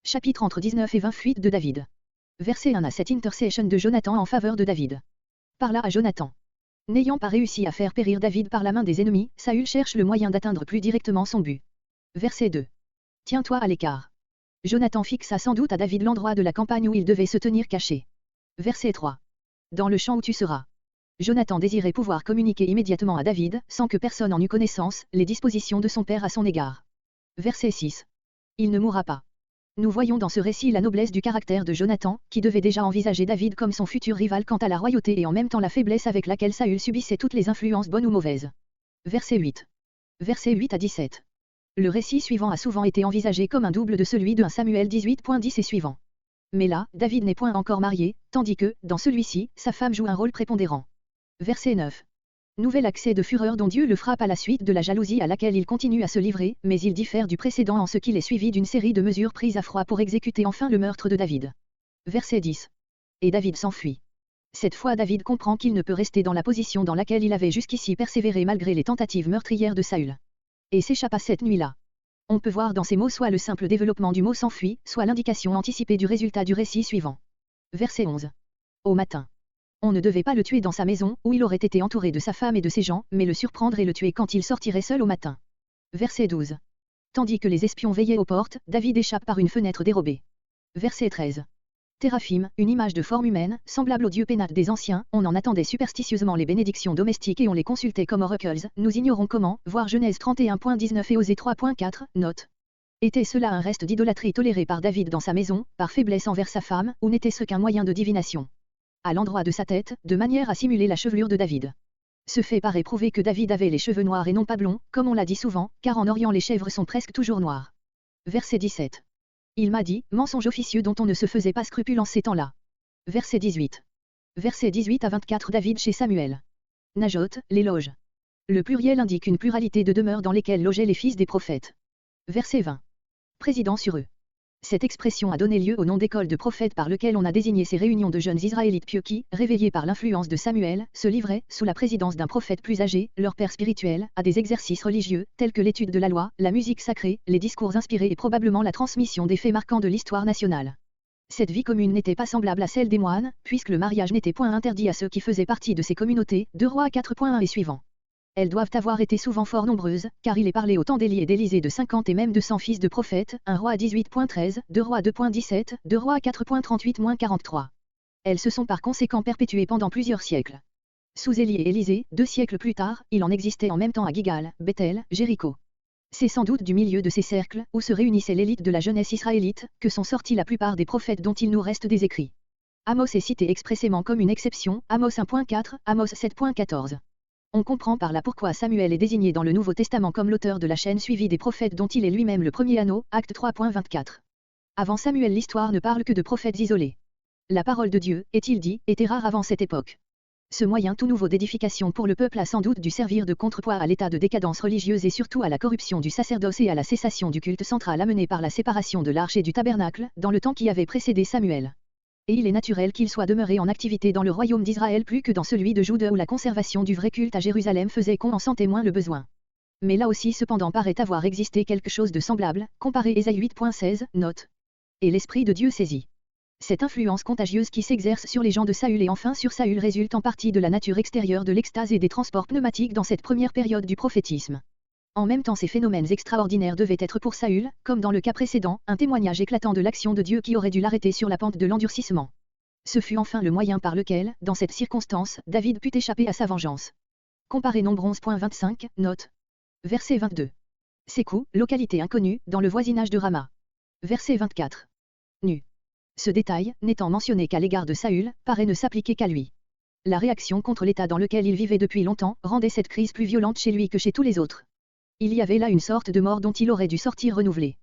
Chapitre entre 19 et 20 fuite de David. Verset 1 à 7 intercession de Jonathan en faveur de David. Parla à Jonathan. N'ayant pas réussi à faire périr David par la main des ennemis, Saül cherche le moyen d'atteindre plus directement son but. Verset 2. Tiens-toi à l'écart. Jonathan fixa sans doute à David l'endroit de la campagne où il devait se tenir caché. Verset 3. Dans le champ où tu seras. Jonathan désirait pouvoir communiquer immédiatement à David, sans que personne en eût connaissance, les dispositions de son père à son égard. Verset 6. Il ne mourra pas. Nous voyons dans ce récit la noblesse du caractère de Jonathan, qui devait déjà envisager David comme son futur rival quant à la royauté et en même temps la faiblesse avec laquelle Saül subissait toutes les influences bonnes ou mauvaises. Verset 8. Versets 8 à 17. Le récit suivant a souvent été envisagé comme un double de celui de 1 Samuel 18.10 et suivant. Mais là, David n'est point encore marié, tandis que, dans celui-ci, sa femme joue un rôle prépondérant. Verset 9. Nouvel accès de fureur dont Dieu le frappe à la suite de la jalousie à laquelle il continue à se livrer, mais il diffère du précédent en ce qu'il est suivi d'une série de mesures prises à froid pour exécuter enfin le meurtre de David. Verset 10. Et David s'enfuit. Cette fois David comprend qu'il ne peut rester dans la position dans laquelle il avait jusqu'ici persévéré malgré les tentatives meurtrières de Saül. Et s'échappa cette nuit-là. On peut voir dans ces mots soit le simple développement du mot s'enfuit, soit l'indication anticipée du résultat du récit suivant. Verset 11. Au matin. On ne devait pas le tuer dans sa maison, où il aurait été entouré de sa femme et de ses gens, mais le surprendre et le tuer quand il sortirait seul au matin. Verset 12. Tandis que les espions veillaient aux portes, David échappe par une fenêtre dérobée. Verset 13. Téraphim, une image de forme humaine, semblable au dieu Pénat des anciens, on en attendait superstitieusement les bénédictions domestiques et on les consultait comme oracles, nous ignorons comment, voir Genèse 31.19 et Osée 3.4, note. Était cela un reste d'idolâtrie toléré par David dans sa maison, par faiblesse envers sa femme, ou n'était-ce qu'un moyen de divination à l'endroit de sa tête, de manière à simuler la chevelure de David. Ce fait paraît prouver que David avait les cheveux noirs et non pas blonds, comme on l'a dit souvent, car en Orient les chèvres sont presque toujours noires. Verset 17. Il m'a dit, mensonge officieux dont on ne se faisait pas scrupule en ces temps-là. Verset 18. Verset 18 à 24 David chez Samuel. Najot, l'éloge. Le pluriel indique une pluralité de demeures dans lesquelles logeaient les fils des prophètes. Verset 20. Président sur eux. Cette expression a donné lieu au nom d'école de prophètes par lequel on a désigné ces réunions de jeunes Israélites pieux qui, réveillés par l'influence de Samuel, se livraient, sous la présidence d'un prophète plus âgé, leur père spirituel, à des exercices religieux, tels que l'étude de la loi, la musique sacrée, les discours inspirés et probablement la transmission des faits marquants de l'histoire nationale. Cette vie commune n'était pas semblable à celle des moines, puisque le mariage n'était point interdit à ceux qui faisaient partie de ces communautés, 2 Rois 4.1 et suivants. Elles doivent avoir été souvent fort nombreuses, car il est parlé au temps d'Élie et d'Élisée de 50 et même de 100 fils de prophètes, 1 Roi 18.13, 2 Rois 2.17, 2 Rois 4.38-43. Elles se sont par conséquent perpétuées pendant plusieurs siècles. Sous Élie et Élisée, 2 siècles plus tard, il en existait en même temps à Gigal, Bethel, Jéricho. C'est sans doute du milieu de ces cercles, où se réunissait l'élite de la jeunesse israélite, que sont sortis la plupart des prophètes dont il nous reste des écrits. Amos est cité expressément comme une exception, Amos 1.4, Amos 7.14. On comprend par là pourquoi Samuel est désigné dans le Nouveau Testament comme l'auteur de la chaîne suivie des prophètes dont il est lui-même le premier anneau, Acte 3.24. Avant Samuel l'histoire ne parle que de prophètes isolés. La parole de Dieu, est-il dit, était rare avant cette époque. Ce moyen tout nouveau d'édification pour le peuple a sans doute dû servir de contrepoids à l'état de décadence religieuse et surtout à la corruption du sacerdoce et à la cessation du culte central amené par la séparation de l'arche et du tabernacle, dans le temps qui avait précédé Samuel. Et il est naturel qu'il soit demeuré en activité dans le royaume d'Israël plus que dans celui de Juda où la conservation du vrai culte à Jérusalem faisait qu'on en sentait moins le besoin. Mais là aussi cependant paraît avoir existé quelque chose de semblable, comparé Ésaïe 8.16, note. Et l'Esprit de Dieu saisit. Cette influence contagieuse qui s'exerce sur les gens de Saül et enfin sur Saül résulte en partie de la nature extérieure de l'extase et des transports pneumatiques dans cette première période du prophétisme. En même temps ces phénomènes extraordinaires devaient être pour Saül, comme dans le cas précédent, un témoignage éclatant de l'action de Dieu qui aurait dû l'arrêter sur la pente de l'endurcissement. Ce fut enfin le moyen par lequel, dans cette circonstance, David put échapper à sa vengeance. Comparez Nombre 11.25, note. Verset 22. Sékou, localité inconnue, dans le voisinage de Rama. Verset 24. Nu. Ce détail, n'étant mentionné qu'à l'égard de Saül, paraît ne s'appliquer qu'à lui. La réaction contre l'état dans lequel il vivait depuis longtemps, rendait cette crise plus violente chez lui que chez tous les autres. Il y avait là une sorte de mort dont il aurait dû sortir renouvelé.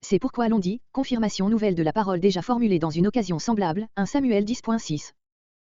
C'est pourquoi l'on dit, confirmation nouvelle de la parole déjà formulée dans une occasion semblable, 1 Samuel 10.6.